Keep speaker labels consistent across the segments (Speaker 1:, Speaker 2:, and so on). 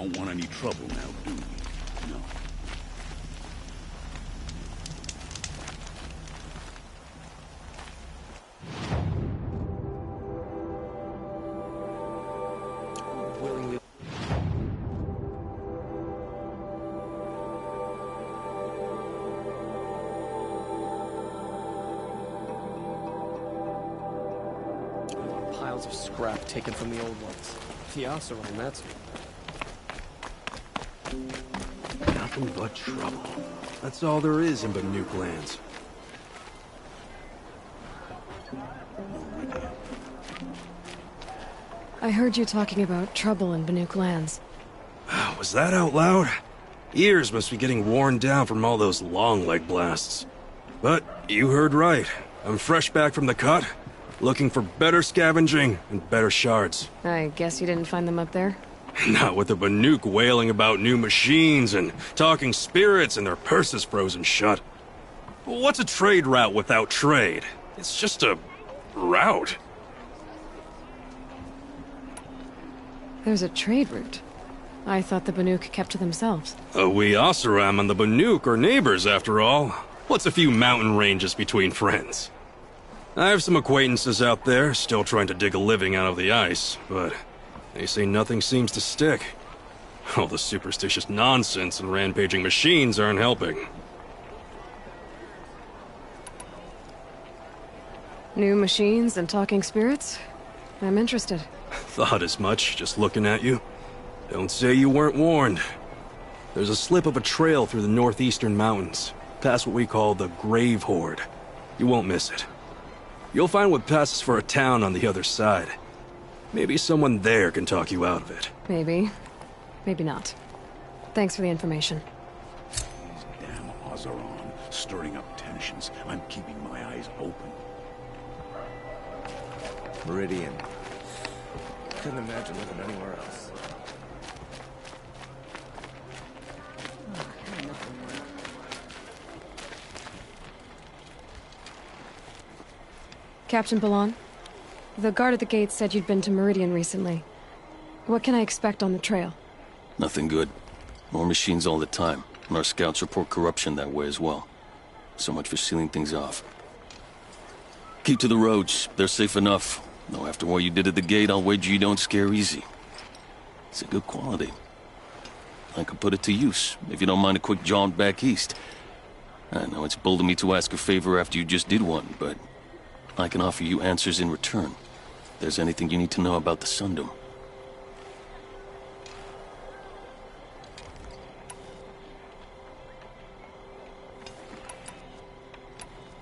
Speaker 1: don't want any trouble now, do we? No.
Speaker 2: Willingly. Piles of scrap taken from the old ones. The Oseram, that's it.
Speaker 3: Nothing but trouble. That's all there is in Banuk lands.
Speaker 4: I heard you talking about trouble in Banuk lands.
Speaker 3: Was that out loud? Ears must be getting worn down from all those long leg blasts. But you heard right. I'm fresh back from the cut, looking for better scavenging and better shards.
Speaker 4: I guess you didn't find them up there?
Speaker 3: Not with the Banuk wailing about new machines and talking spirits and their purses frozen shut. What's a trade route without trade? It's just a route.
Speaker 4: There's a trade route. I thought the Banuk kept to themselves.
Speaker 3: We Oseram and the Banuk are neighbors, after all. What's a few mountain ranges between friends? I have some acquaintances out there, still trying to dig a living out of the ice, but they say nothing seems to stick. All the superstitious nonsense and rampaging machines aren't helping.
Speaker 4: New machines and talking spirits? I'm interested.
Speaker 3: Thought as much, just looking at you. Don't say you weren't warned. There's a slip of a trail through the northeastern mountains, past what we call the Grave Horde. You won't miss it. You'll find what passes for a town on the other side. Maybe someone there can talk you out of it.
Speaker 4: Maybe. Maybe not. Thanks for the information.
Speaker 1: These damn Oseram stirring up tensions. I'm keeping my eyes open.
Speaker 2: Meridian. Couldn't imagine living anywhere else.
Speaker 4: Captain Balan, the guard at the gate said you'd been to Meridian recently. What can I expect on the trail?
Speaker 5: Nothing good. More machines all the time, and our scouts report corruption that way as well. So much for sealing things off. Keep to the roads. They're safe enough. Though after what you did at the gate, I'll wager you don't scare easy. It's a good quality. I could put it to use, if you don't mind a quick jaunt back east. I know it's bold of me to ask a favor after you just did one, but I can offer you answers in return. If there's anything you need to know about the Sundom.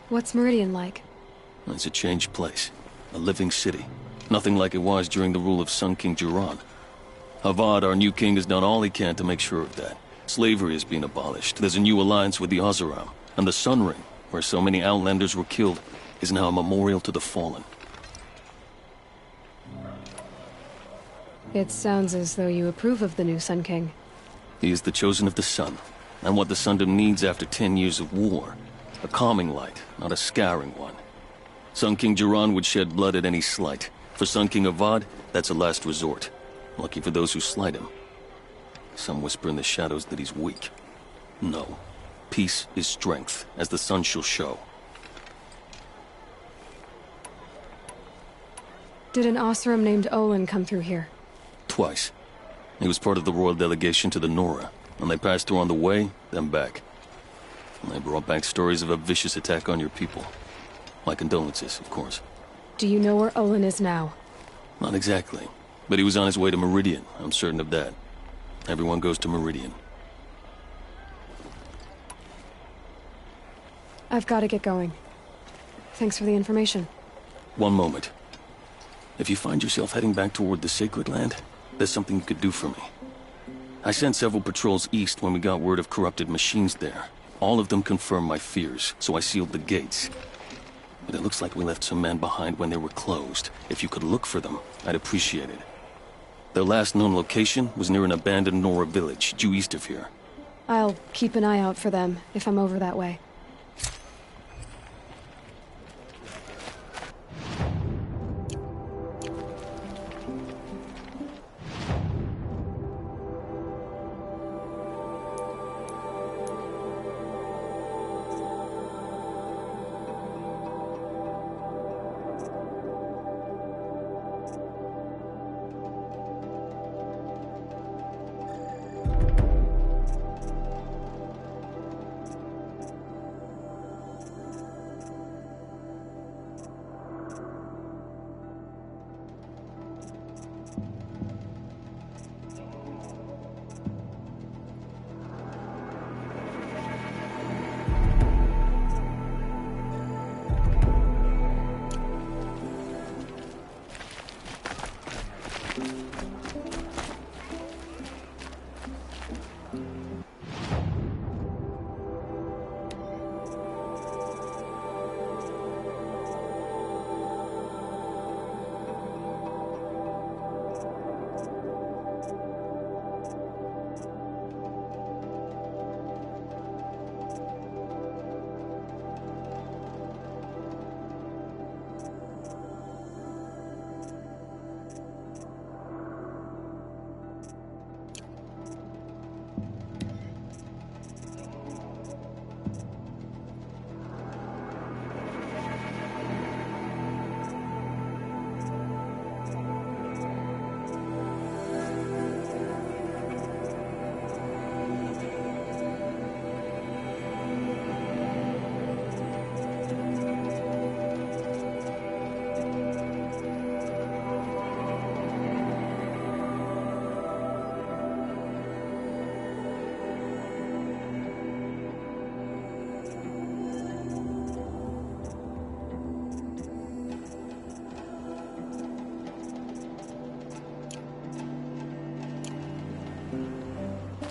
Speaker 4: What's Meridian like?
Speaker 5: It's a changed place. A living city. Nothing like it was during the rule of Sun King Jiran. Havad, our new king, has done all he can to make sure of that. Slavery is being abolished. There's a new alliance with the Oseram. And the Sun Ring, where so many Outlanders were killed, is now a memorial to the fallen.
Speaker 4: It sounds as though you approve of the new Sun King.
Speaker 5: He is the chosen of the sun, and what the Sundom needs after 10 years of war. A calming light, not a scouring one. Sun King Jiran would shed blood at any slight. For Sun King Avad, that's a last resort. Lucky for those who slight him. Some whisper in the shadows that he's weak. No. Peace is strength, as the sun shall show.
Speaker 4: Did an Oseram named Olin come through here?
Speaker 5: Twice. He was part of the royal delegation to the Nora, and they passed through on the way, then back. And they brought back stories of a vicious attack on your people. My condolences, of course.
Speaker 4: Do you know where Olin is now?
Speaker 5: Not exactly. But he was on his way to Meridian, I'm certain of that. Everyone goes to Meridian.
Speaker 4: I've got to get going. Thanks for the information.
Speaker 5: One moment. If you find yourself heading back toward the Sacred Land, there's something you could do for me. I sent several patrols east when we got word of corrupted machines there. All of them confirmed my fears, so I sealed the gates. But it looks like we left some men behind when they were closed. If you could look for them, I'd appreciate it. Their last known location was near an abandoned Nora village, due east of here.
Speaker 4: I'll keep an eye out for them, if I'm over that way.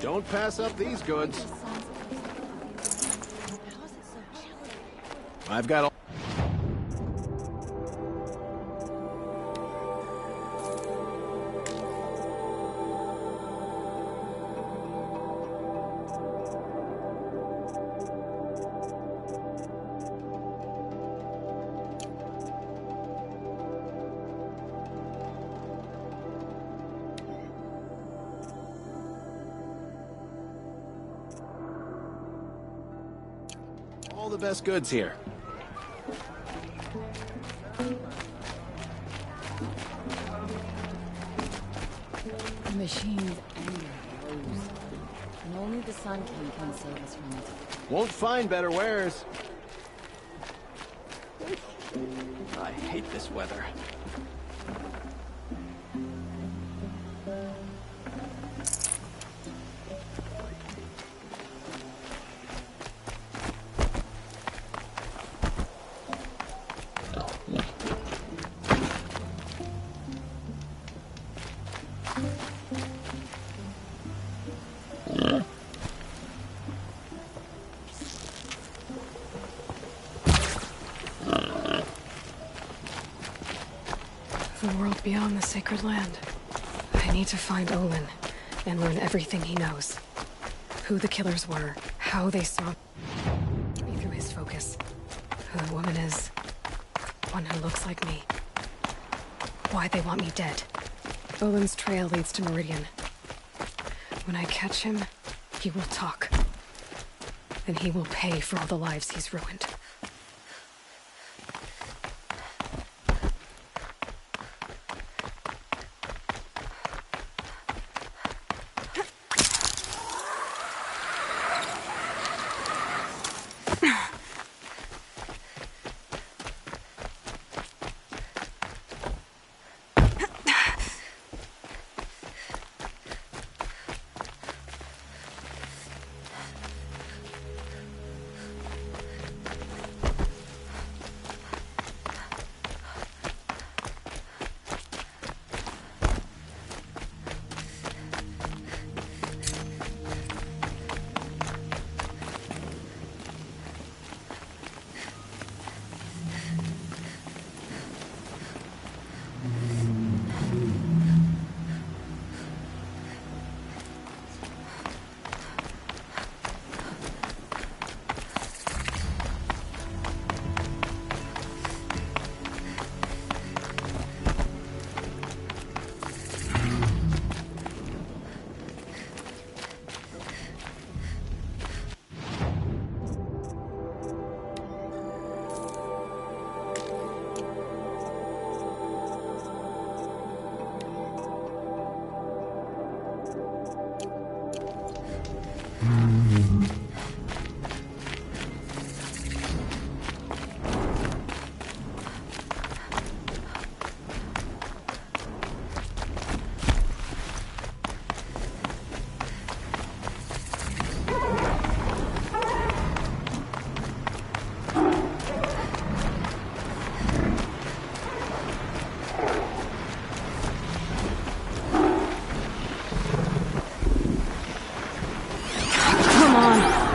Speaker 6: Don't pass up these goods. I've got a... all the best goods here.
Speaker 7: The machine's anger grows, and only the Sun King can save us from it.
Speaker 6: Won't find better wares. I hate this weather.
Speaker 4: The world beyond the sacred land. I need to find Olin and learn everything he knows. Who the killers were, how they saw me through his focus. Who the woman is. One who looks like me. Why they want me dead. Olin's trail leads to Meridian. When I catch him, he will talk. Then he will pay for all the lives he's ruined. Come on.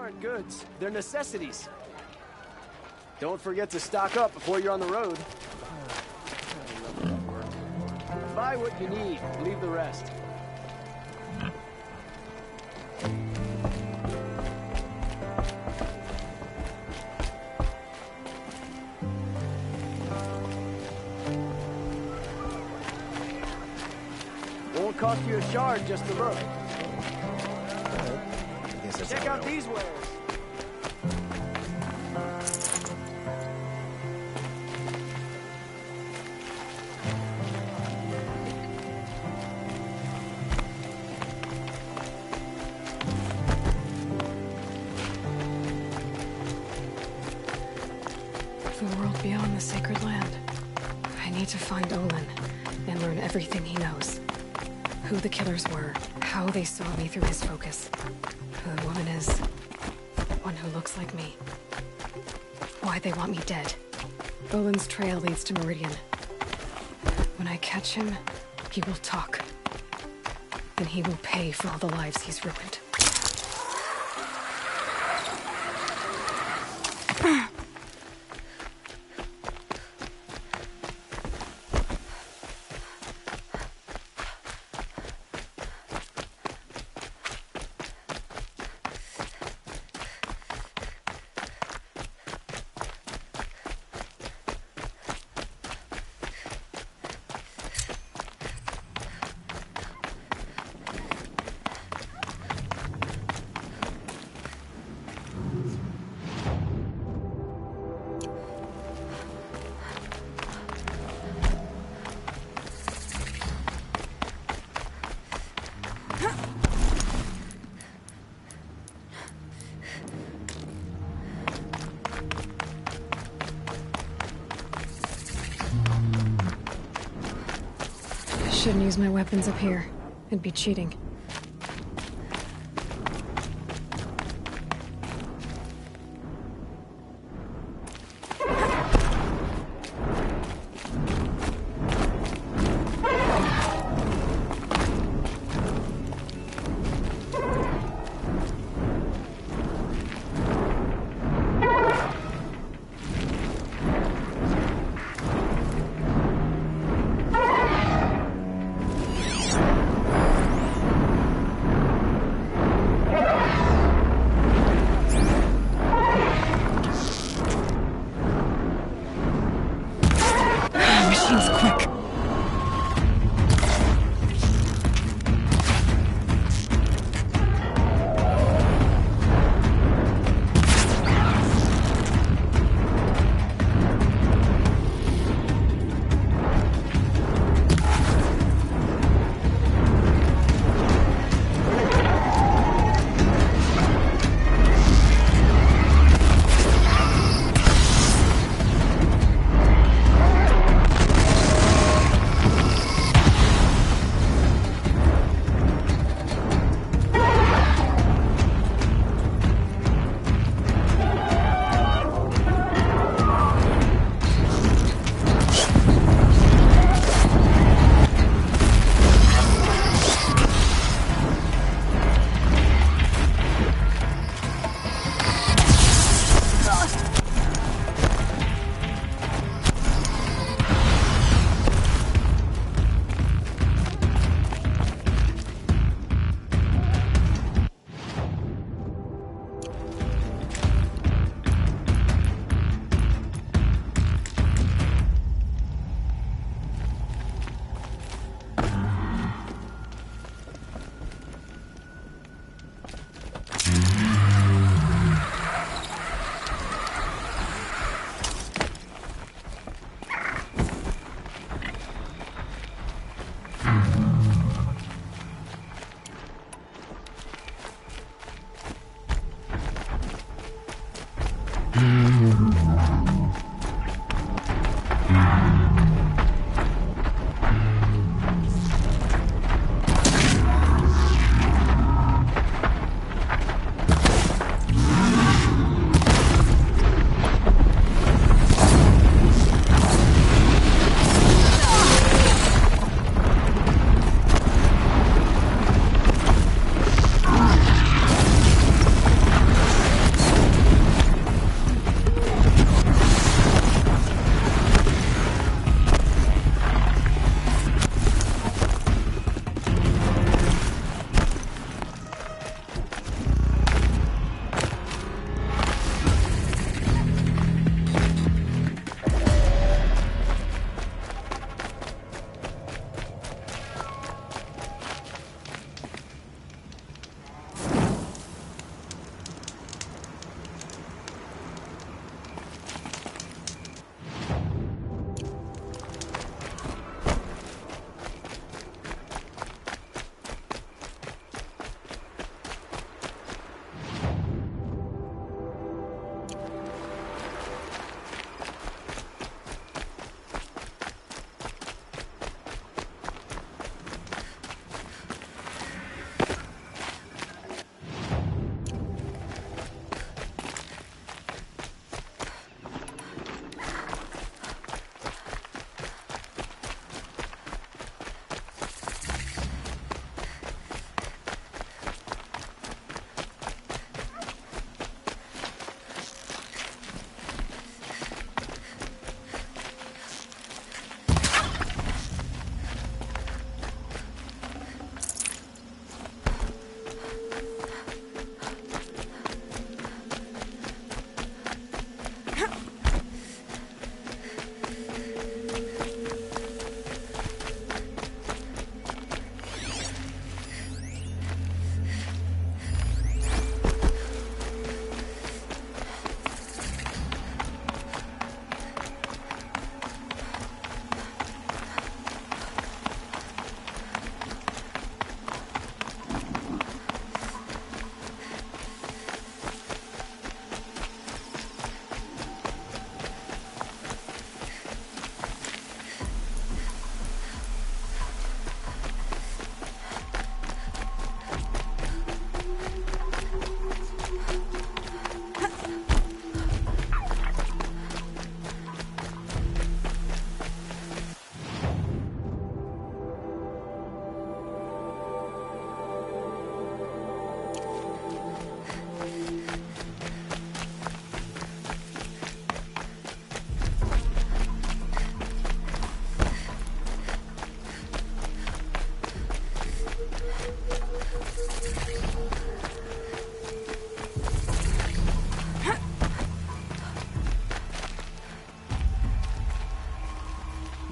Speaker 6: aren't goods, they're necessities. Don't forget to stock up before you're on the road. Buy what you need, leave the rest. Won't cost you a shard just to look.
Speaker 2: I guess that's
Speaker 6: Check
Speaker 2: how I
Speaker 6: out
Speaker 2: know.
Speaker 6: these wares.
Speaker 4: The world beyond the sacred land. I need to find Olin and learn everything he knows. Who the killers were, how they saw me through his focus. Who the woman is. One who looks like me. Why they want me dead. Olin's trail leads to Meridian. When I catch him, he will talk. And he will pay for all the lives he's ruined. Shouldn't use my weapons up here. It'd be cheating.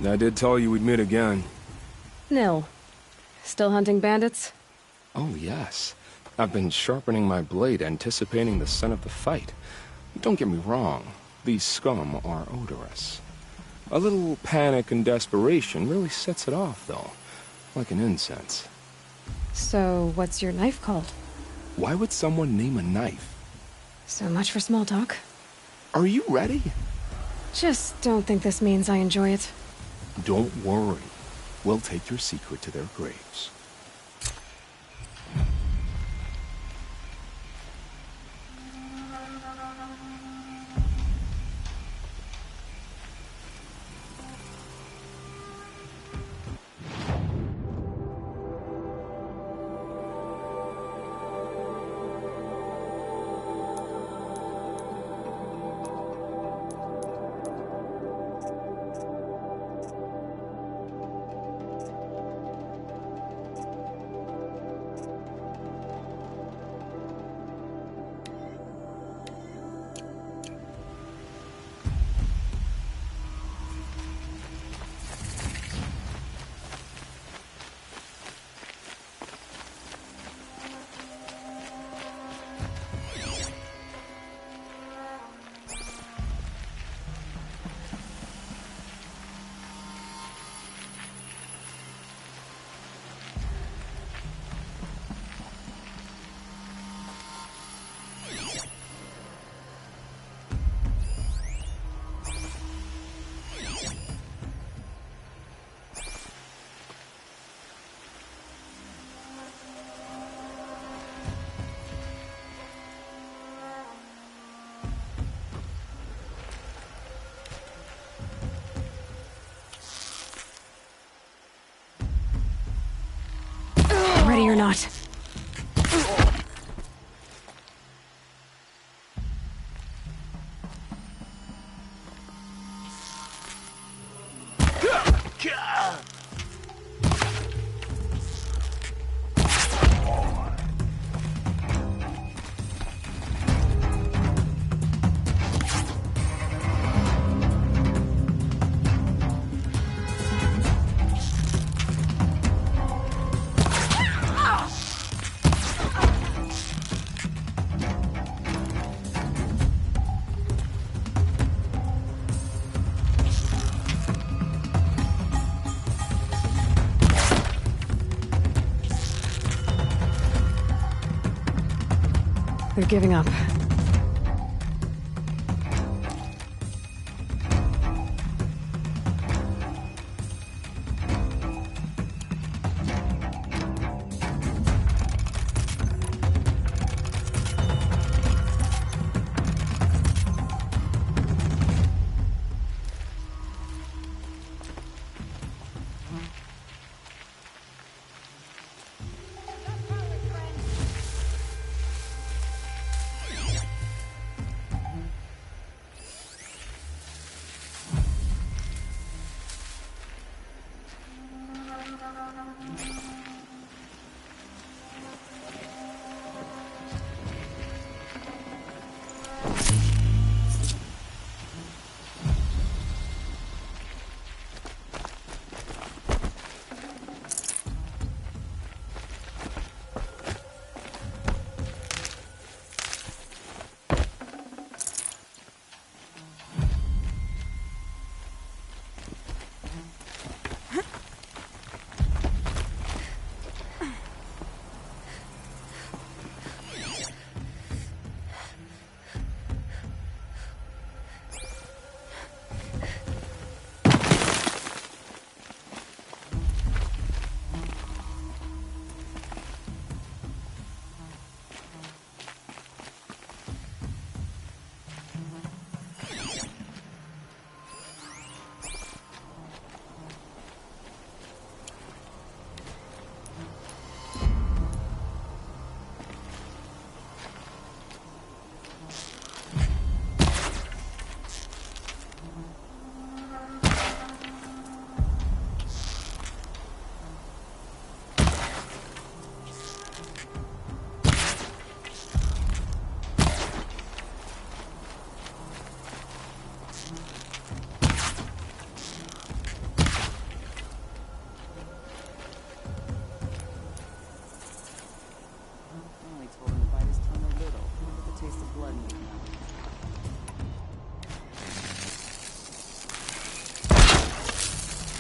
Speaker 2: I did tell you we'd meet again.
Speaker 4: Nil. Still hunting bandits?
Speaker 2: Oh, yes. I've been sharpening my blade, anticipating the scent of the fight. Don't get me wrong. These scum are odorous. A little panic and desperation really sets it off, though. Like an incense.
Speaker 4: So, what's your knife called?
Speaker 2: Why would someone name a knife?
Speaker 4: So much for small talk.
Speaker 2: Are you ready?
Speaker 4: Just don't think this means I enjoy it.
Speaker 2: Don't worry. We'll take your secret to their graves.
Speaker 4: Ready or not. They're giving up.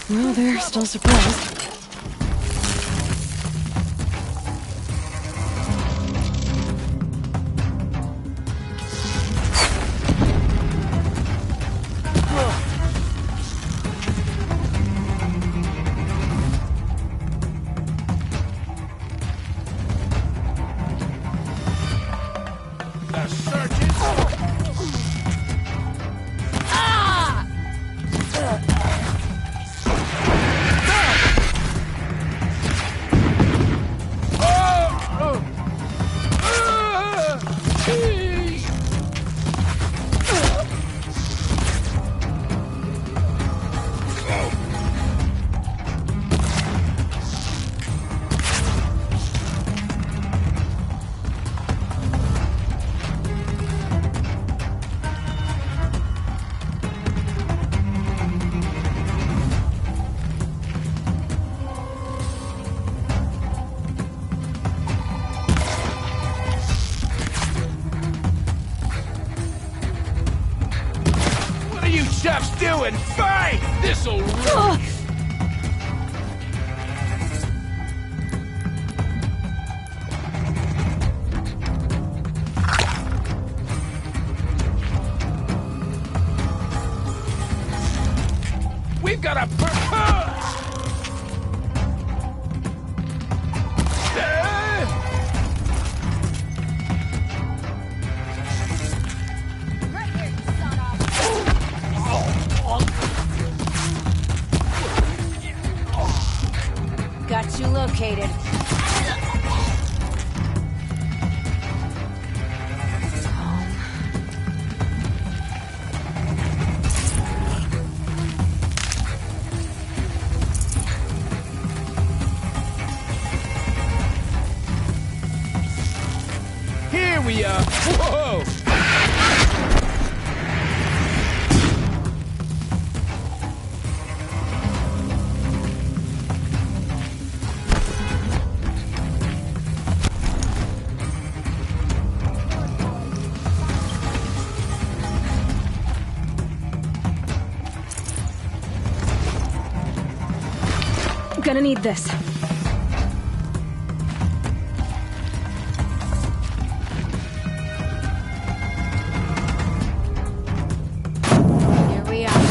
Speaker 4: Well, they're still surprised.
Speaker 8: Chef's doing? Fight! This'll rule! We've got a purpose!
Speaker 7: Got you located.
Speaker 8: Here we are! Whoa!
Speaker 4: Gonna need this.
Speaker 7: Here we are.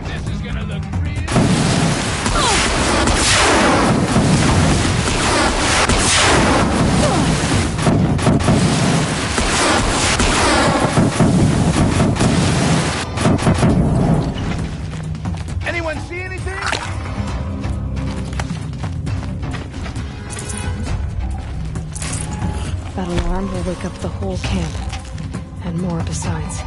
Speaker 8: This is gonna look real. Anyone see anything?
Speaker 4: That alarm will wake up the whole camp. And more besides.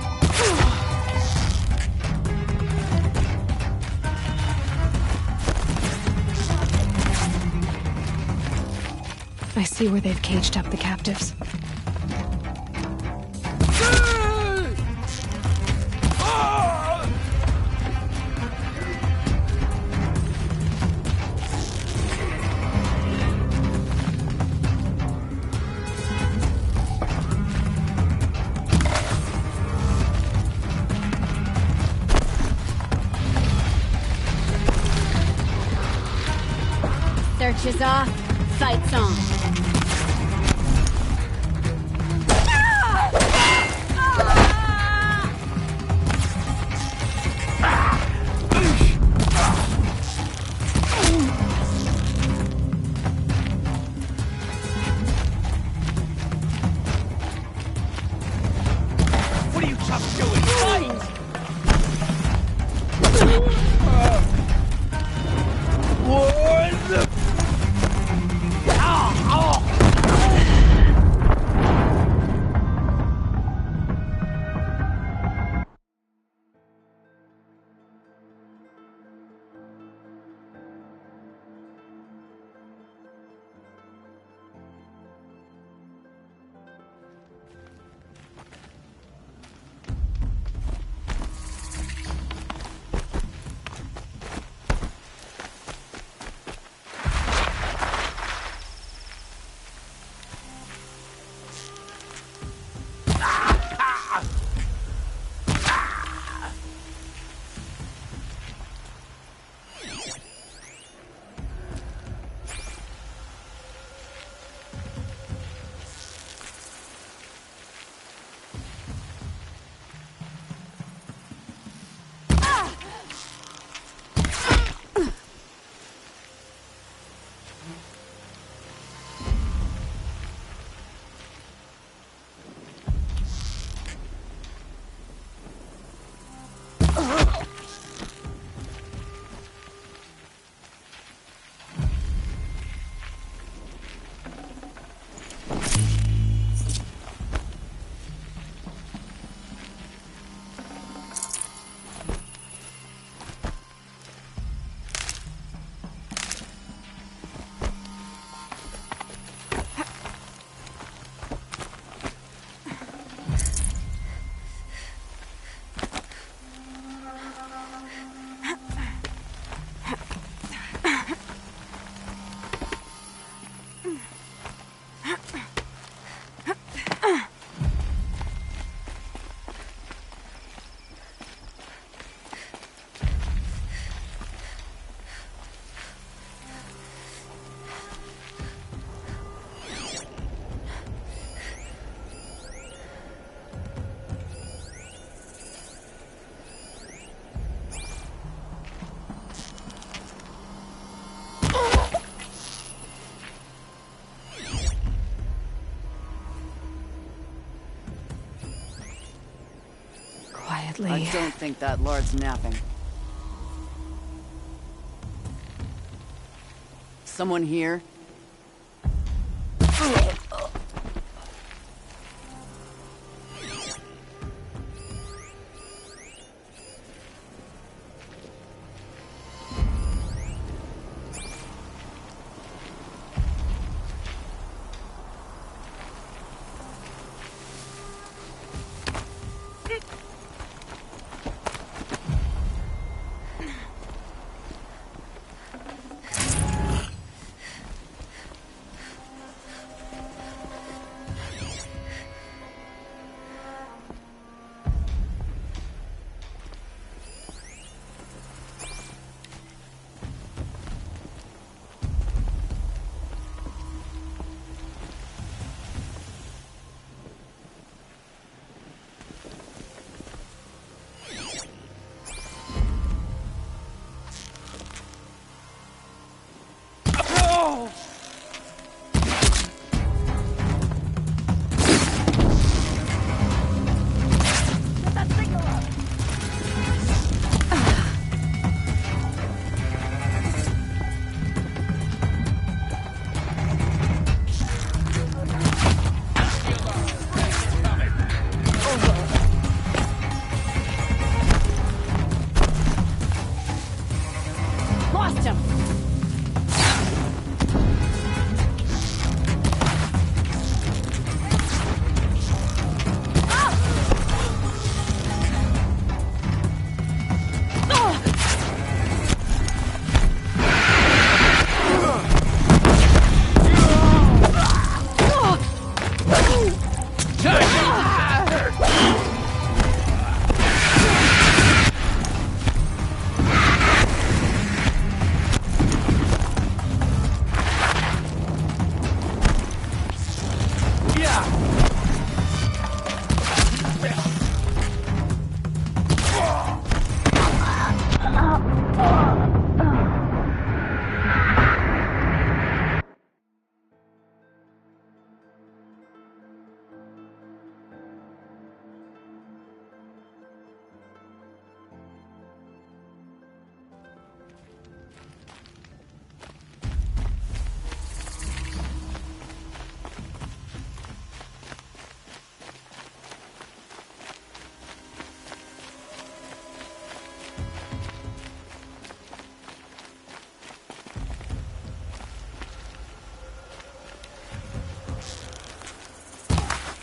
Speaker 4: I see where they've caged up the captives.
Speaker 7: Search is off. Fight's on.
Speaker 8: What are you toughs doing? Fight! What the...
Speaker 4: Sadly.
Speaker 9: I don't think that Lord's napping. Someone here?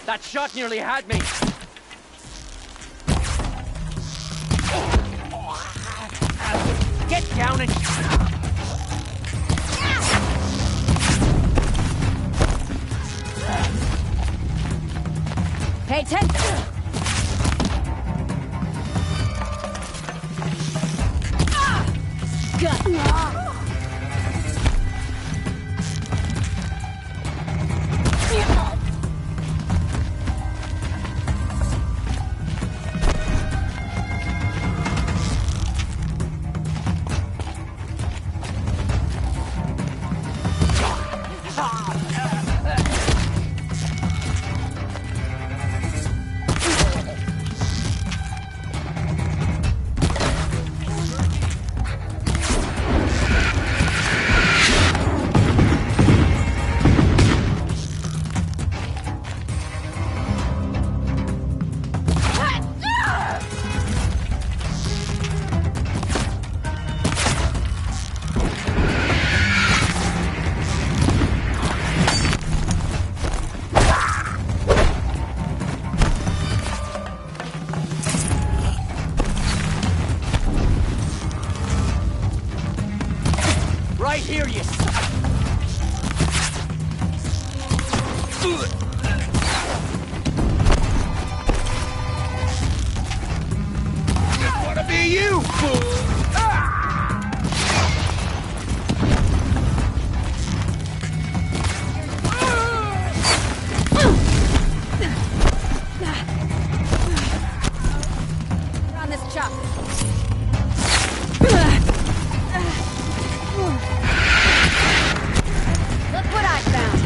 Speaker 6: That shot nearly had me. Get down and...
Speaker 7: Pay attention! Gun!
Speaker 6: Right here, you
Speaker 8: Wanna be you, fool!
Speaker 7: On this chop. Look what I found.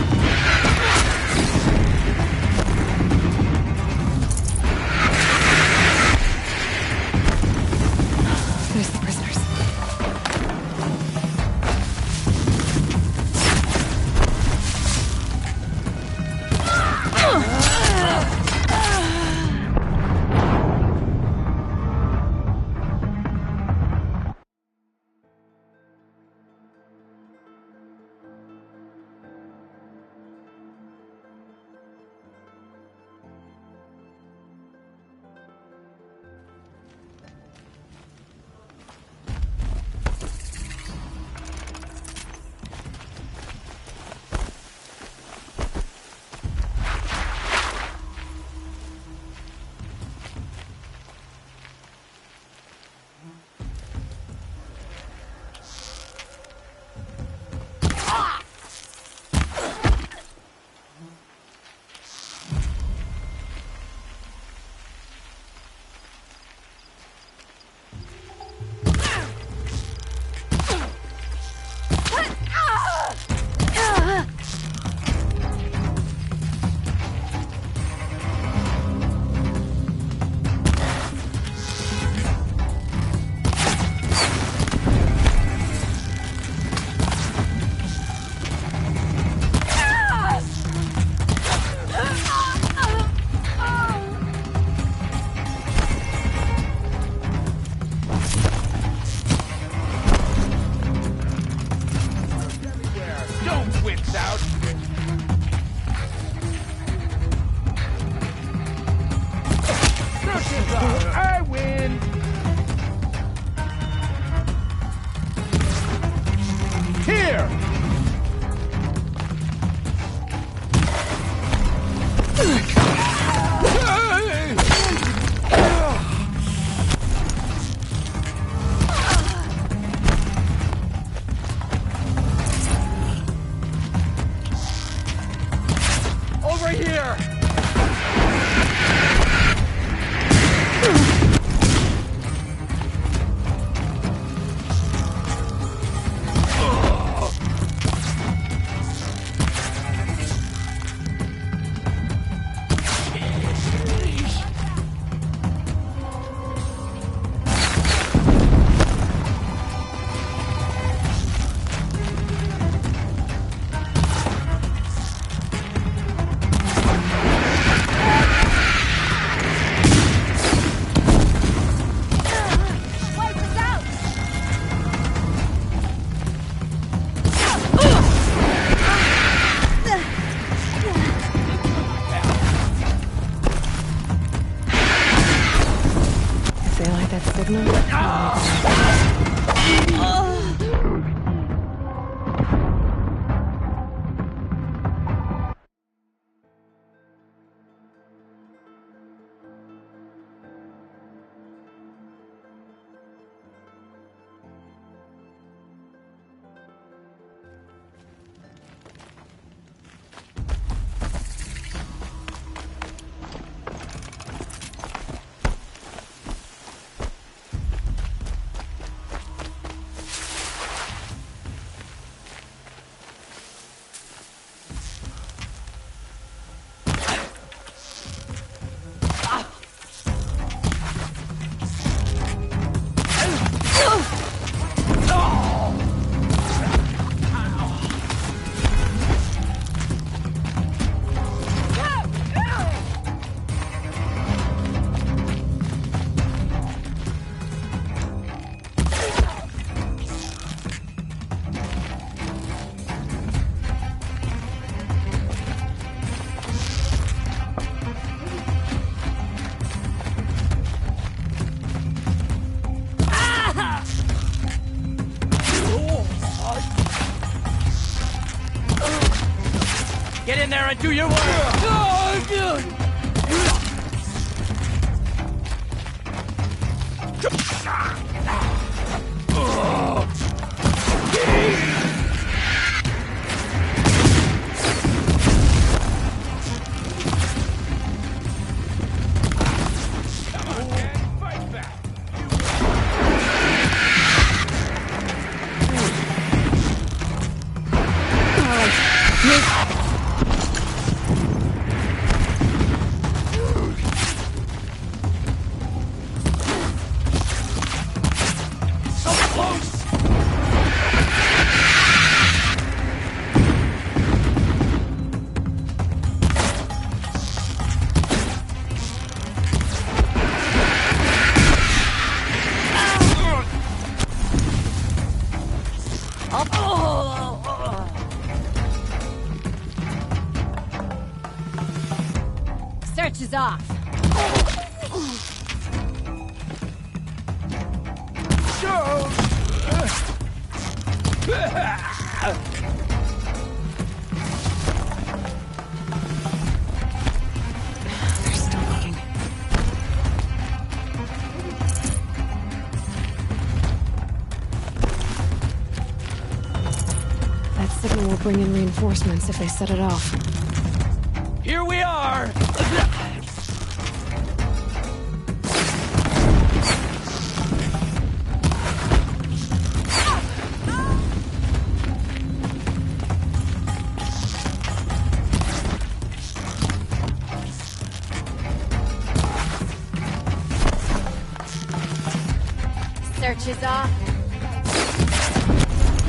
Speaker 8: Get in there and do your work!
Speaker 7: Search is off.
Speaker 4: They're still looking. That signal will bring in reinforcements if they set it off.
Speaker 8: Here we are!
Speaker 7: Search is off.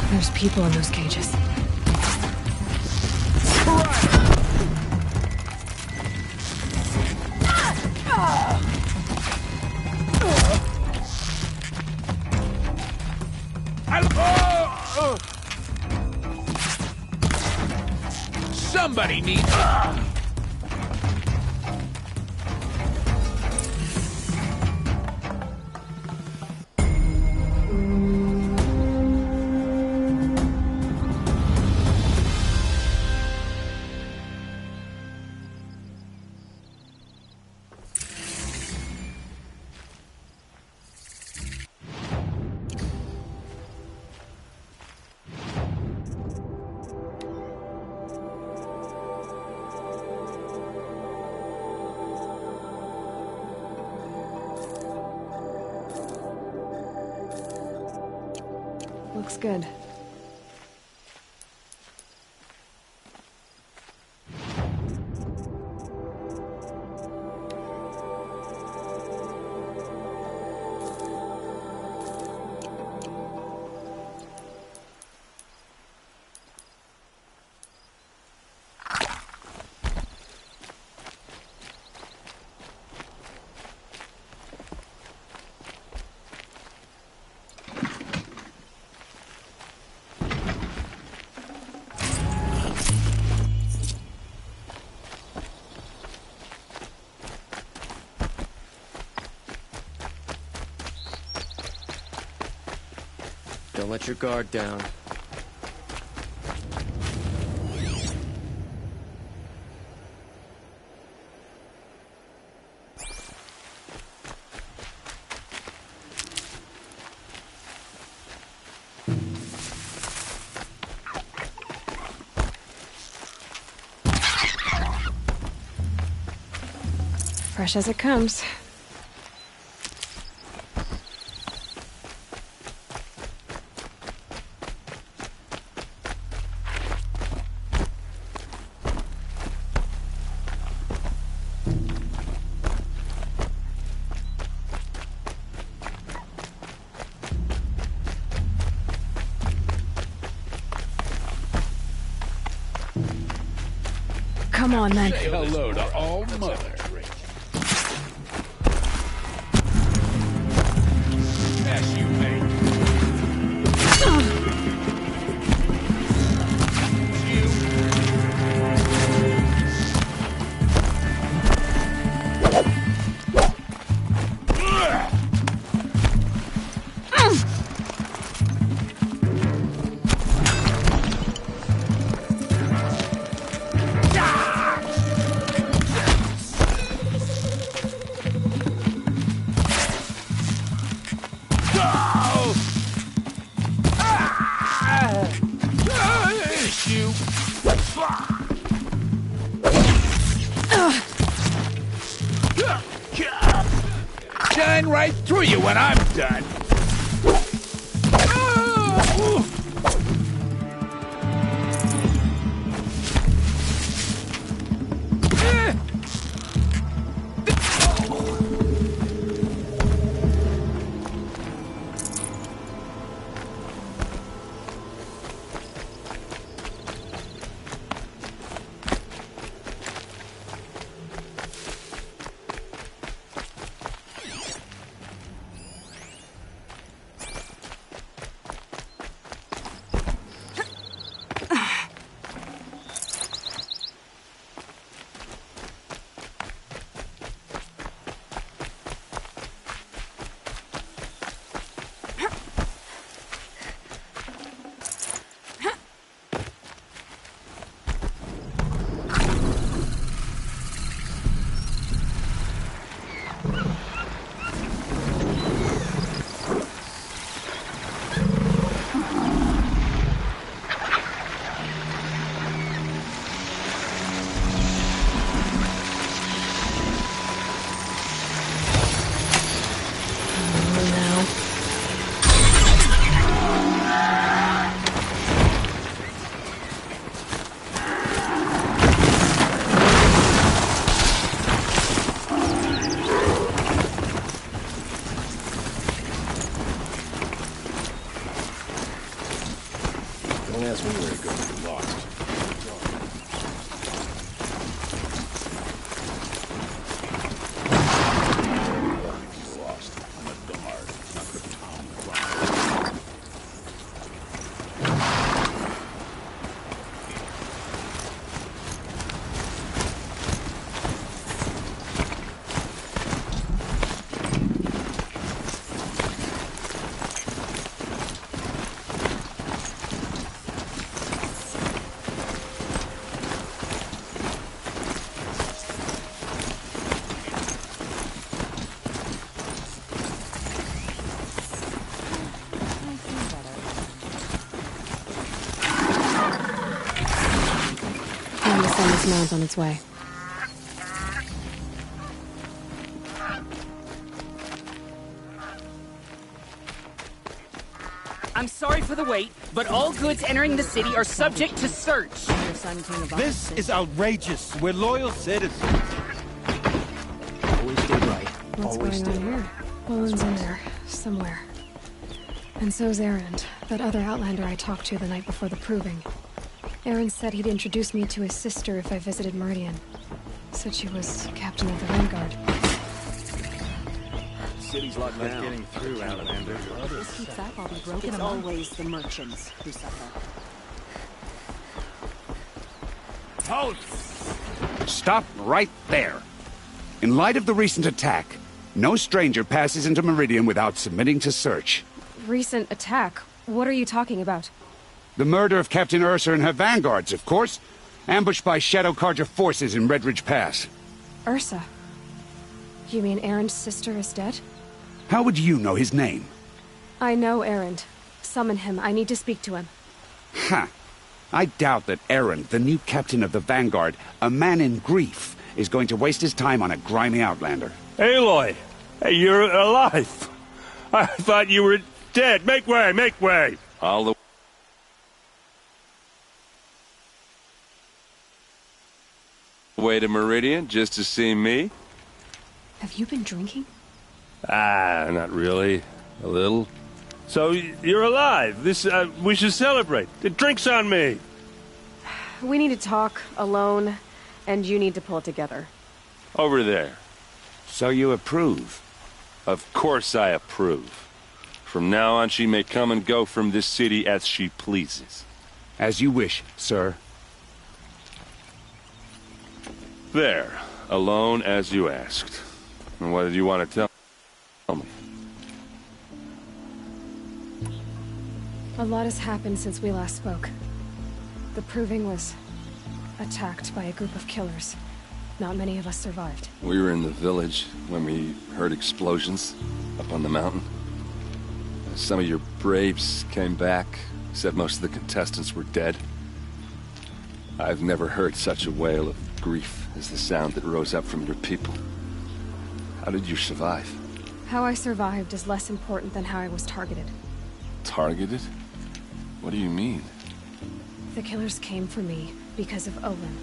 Speaker 4: There's people in those cages.
Speaker 8: Somebody needs...
Speaker 4: Looks good.
Speaker 6: Don't let your guard down.
Speaker 4: Fresh as it comes. Come on, then.
Speaker 8: Say hello to All Mother. As you may. Shine right through you when I'm done.
Speaker 1: Don't ask me where to go if you're lost. If you're lost, I'm a guard, not the town crier.
Speaker 4: Time to send this mount on its way.
Speaker 10: I'm sorry for the wait, but all goods entering the city are subject to search.
Speaker 7: Your son came about
Speaker 11: This is outrageous. We're loyal citizens.
Speaker 6: Always stay right.
Speaker 4: What's
Speaker 6: Always
Speaker 4: going
Speaker 6: stay
Speaker 4: on here? Olin's in there, somewhere. And so's Erend, that other Outlander I talked to the night before the proving. Erend said he'd introduce me to his sister if I visited Meridian. Said she was captain of the Vanguard.
Speaker 8: City's locked down.
Speaker 6: Getting through, Outlander.
Speaker 7: This keeps up, I'll be broken.
Speaker 9: It's always the merchants who suffer.
Speaker 8: Halt! Stop right there. In light of the recent attack, no stranger passes into Meridian without submitting to search.
Speaker 4: Recent attack? What are you talking about?
Speaker 8: The murder of Captain Ursa and her vanguards, of course. Ambushed by Shadow Carja forces in Redridge Pass.
Speaker 4: Ursa? You mean Erend's sister is dead?
Speaker 8: How would you know his name?
Speaker 4: I know Erend. Summon him. I need to speak to him.
Speaker 8: Ha! I doubt that Erend, the new captain of the Vanguard, a man in grief, is going to waste his time on a grimy outlander.
Speaker 12: Aloy! Hey, you're alive! I thought you were dead. Make way, make way!
Speaker 5: All the way to Meridian just to see me?
Speaker 4: Have you been drinking?
Speaker 12: Ah, not really. A little. So, you're alive. We should celebrate. The drink's on me.
Speaker 4: We need to talk, alone, and you need to pull it together.
Speaker 12: Over there.
Speaker 8: So you approve?
Speaker 12: Of course I approve. From now on, she may come and go from this city as she pleases.
Speaker 8: As you wish, sir.
Speaker 12: There. Alone as you asked. And what did you want to tell me?
Speaker 4: A lot has happened since we last spoke. The Proving was attacked by a group of killers. Not many of us survived.
Speaker 5: We were in the village when we heard explosions up on the mountain. Some of your braves came back, said most of the contestants were dead. I've never heard such a wail of grief as the sound that rose up from your people. How did you survive?
Speaker 4: How I survived is less important than how I was targeted.
Speaker 5: Targeted? What do you mean?
Speaker 4: The killers came for me because of Olin.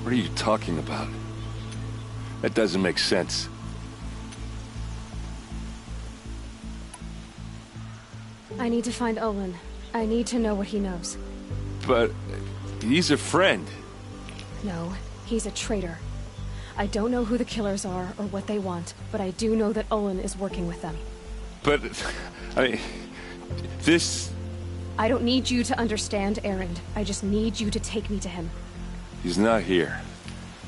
Speaker 5: What are you talking about? That doesn't make sense.
Speaker 4: I need to find Olin. I need to know what he knows.
Speaker 5: But he's a friend.
Speaker 4: No, he's a traitor. I don't know who the killers are or what they want, but I do know that Olin is working with them.
Speaker 12: But, this...
Speaker 4: I don't need you to understand, Erend. I just need you to take me to him.
Speaker 12: He's not here.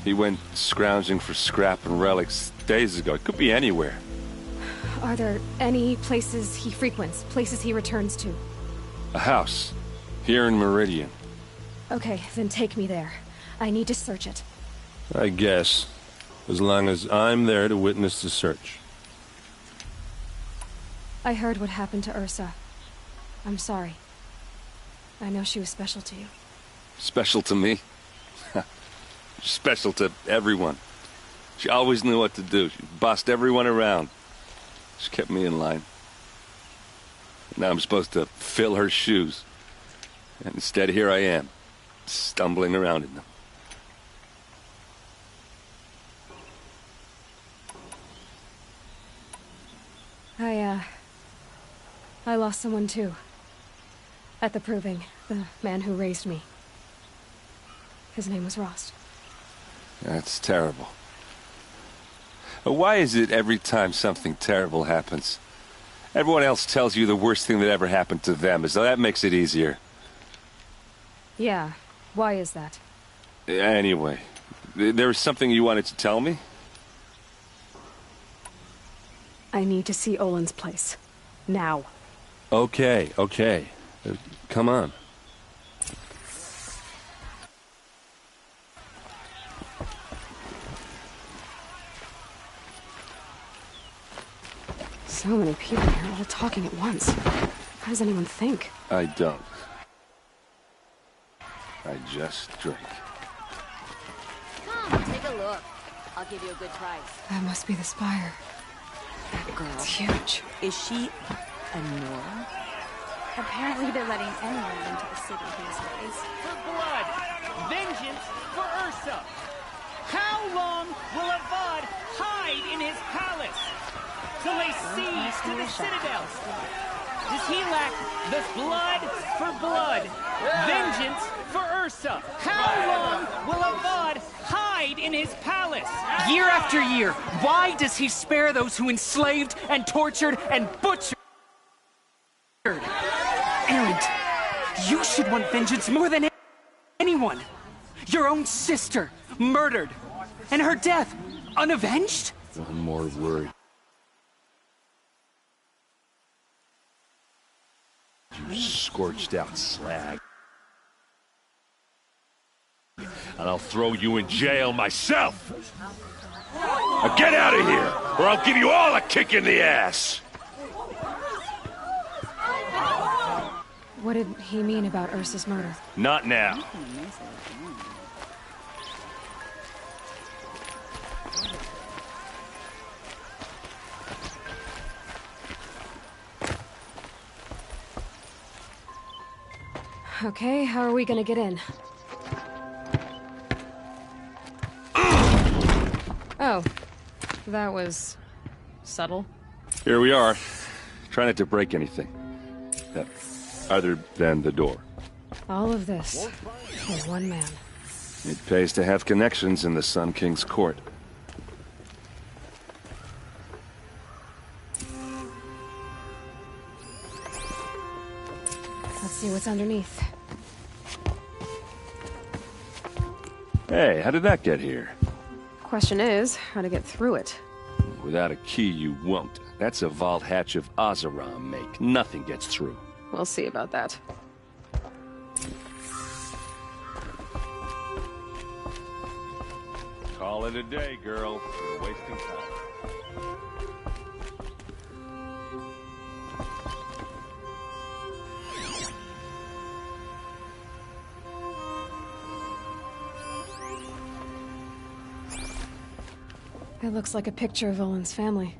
Speaker 12: He went scrounging for scrap and relics days ago. It could be anywhere.
Speaker 4: Are there any places he frequents, places he returns to?
Speaker 12: A house. Here in Meridian.
Speaker 4: Okay, then take me there. I need to search it.
Speaker 12: I guess. As long as I'm there to witness the search.
Speaker 4: I heard what happened to Ursa. I'm sorry. I know she was special to you.
Speaker 5: Special to me? Special to everyone. She always knew what to do. She bossed everyone around. She kept me in line. Now I'm supposed to fill her shoes. And instead, here I am, stumbling around in them.
Speaker 4: I lost someone too. At the Proving, the man who raised me. His name was Rost.
Speaker 5: That's terrible. Why is it every time something terrible happens, everyone else tells you the worst thing that ever happened to them, as though that makes it easier?
Speaker 4: Yeah, why is that?
Speaker 5: Anyway, there was something you wanted to tell me?
Speaker 4: I need to see Olin's place. Now.
Speaker 12: Okay. Come on.
Speaker 4: So many people here, all talking at once. How does anyone think?
Speaker 5: I don't. I just drink.
Speaker 7: Come, take a look. I'll give you a good price.
Speaker 4: That must be the spire.
Speaker 9: That girl.
Speaker 4: It's huge.
Speaker 9: Is she a Nora?
Speaker 13: Apparently they're letting anyone into the city these days.
Speaker 10: For blood! Vengeance for Ursa! How long will Avad hide in his palace? Till they siege to the citadel? Does he lack the blood for blood? Vengeance for Ursa! How long will Avad hide in his palace? Year after year, why does he spare those who enslaved and tortured and butchered? Erend, you should want vengeance more than anyone. Your own sister, murdered, and her death, unavenged?
Speaker 5: One more word.
Speaker 12: You scorched out slag. And I'll throw you in jail myself! Now get out of here, or I'll give you all a kick in the ass!
Speaker 4: What did he mean about Ursa's murder?
Speaker 12: Not now.
Speaker 4: Okay, how are we gonna get in? Oh, that was subtle.
Speaker 12: Here we are. Try not to break anything. Other than the door.
Speaker 4: All of this for one man.
Speaker 12: It pays to have connections in the Sun King's court.
Speaker 4: Let's see what's underneath.
Speaker 12: Hey, how did that get here?
Speaker 4: Question is, how to get through it.
Speaker 12: Without a key, you won't. That's a vault hatch of Oseram make. Nothing gets through.
Speaker 4: We'll see about that.
Speaker 12: Call it a day, girl. You're wasting time.
Speaker 4: It looks like a picture of Olin's family.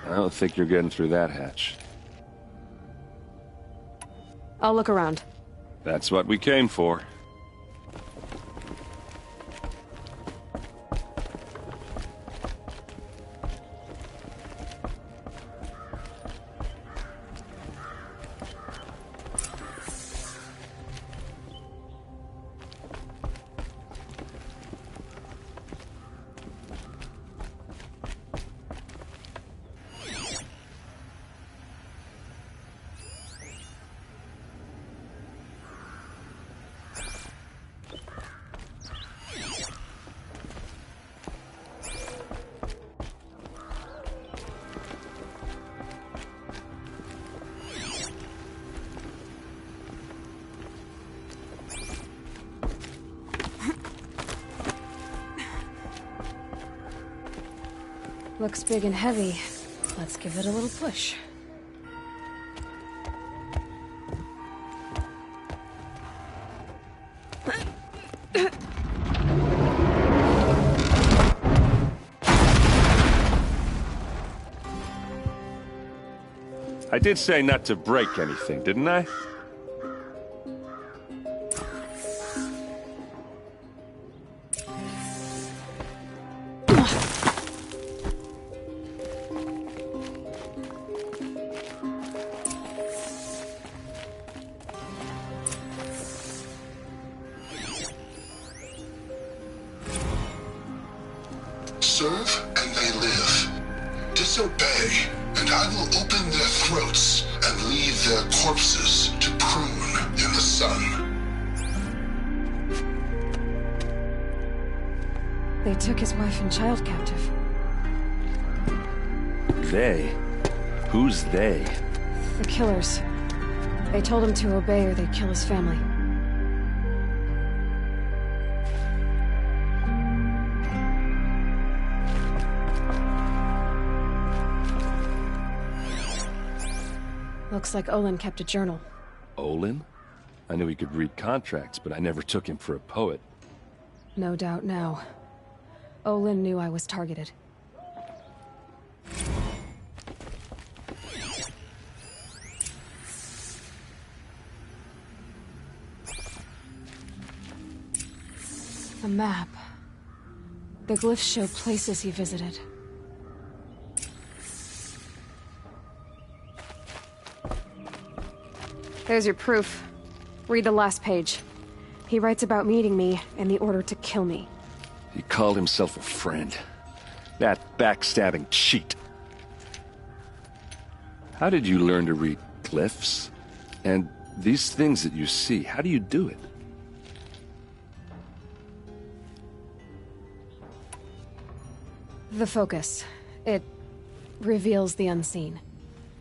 Speaker 12: I don't think you're getting through that hatch.
Speaker 4: I'll look around.
Speaker 12: That's what we came for.
Speaker 4: Looks big and heavy. Let's give it a little push.
Speaker 12: I did say not to break anything, didn't I?
Speaker 14: Serve and they live. Disobey, and I will open their throats and leave their corpses to prune in the sun.
Speaker 4: They took his wife and child captive.
Speaker 12: They? Who's they?
Speaker 4: The killers. They told him to obey or they'd kill his family. Looks like Olin kept a journal.
Speaker 12: Olin? I knew he could read contracts, but I never took him for a poet.
Speaker 4: No doubt now. Olin knew I was targeted. A map. The glyphs show places he visited. There's your proof. Read the last page. He writes about meeting me and the order to kill me.
Speaker 12: He called himself a friend. That backstabbing cheat. How did you learn to read glyphs? And these things that you see, how do you do it?
Speaker 4: The focus. It reveals the unseen.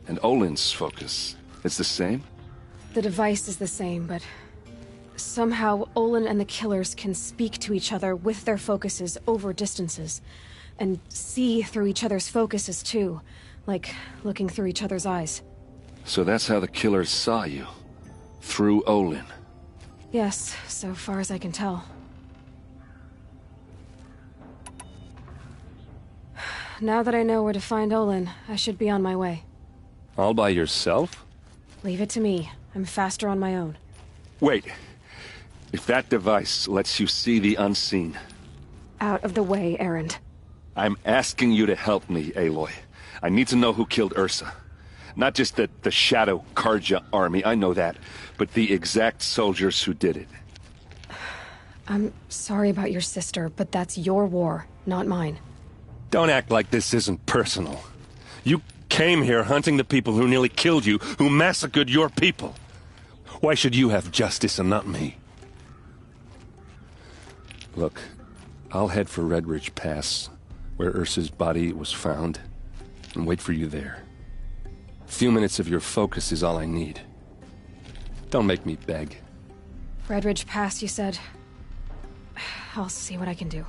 Speaker 12: And Olin's focus, it's the same?
Speaker 4: The device is the same, but somehow Olin and the killers can speak to each other with their focuses over distances, and see through each other's focuses too, like looking through each other's eyes.
Speaker 12: So that's how the killers saw you? Through Olin?
Speaker 4: Yes, so far as I can tell. Now that I know where to find Olin, I should be on my way.
Speaker 12: All by yourself?
Speaker 4: Leave it to me. I'm faster on my own.
Speaker 12: Wait. If that device lets you see the unseen...
Speaker 4: Out of the way, Erend.
Speaker 12: I'm asking you to help me, Aloy. I need to know who killed Ursa. Not just the Shadow Karja army, I know that, but the exact soldiers who did it.
Speaker 4: I'm sorry about your sister, but that's your war, not mine.
Speaker 15: Don't act like this isn't personal. You came here hunting the people who nearly killed you, who massacred your people. Why should you have justice and not me? Look, I'll head for Red Ridge Pass, where Ursa's body was found, and wait for you there. A few minutes of your focus is all I need. Don't make me beg.
Speaker 4: Red Ridge Pass, you said? I'll see what I can do.